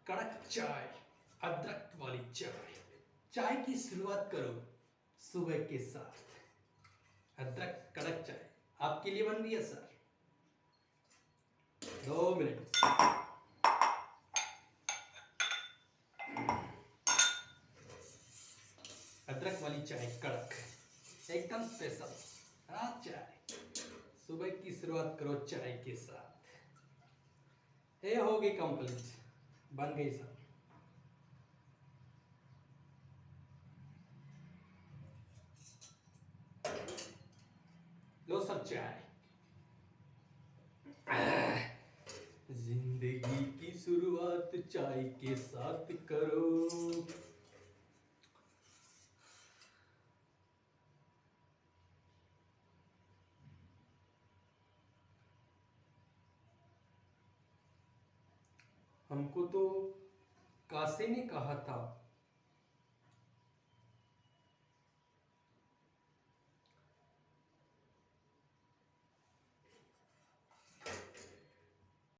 कड़क चाय, अदरक वाली चाय। चाय की शुरुआत करो सुबह के साथ। अदरक कड़क चाय आपके लिए बन रही है सर। 2 मिनट। अदरक वाली चाय कड़क, एकदम स्पेशल। हाँ, चाय सुबह की शुरुआत करो चाय के साथ। ये होगी कंप्लीट, बन गई सर। लो सर चाय। जिंदगी की शुरुआत चाय के साथ करो। हमको तो कासे ने कहा था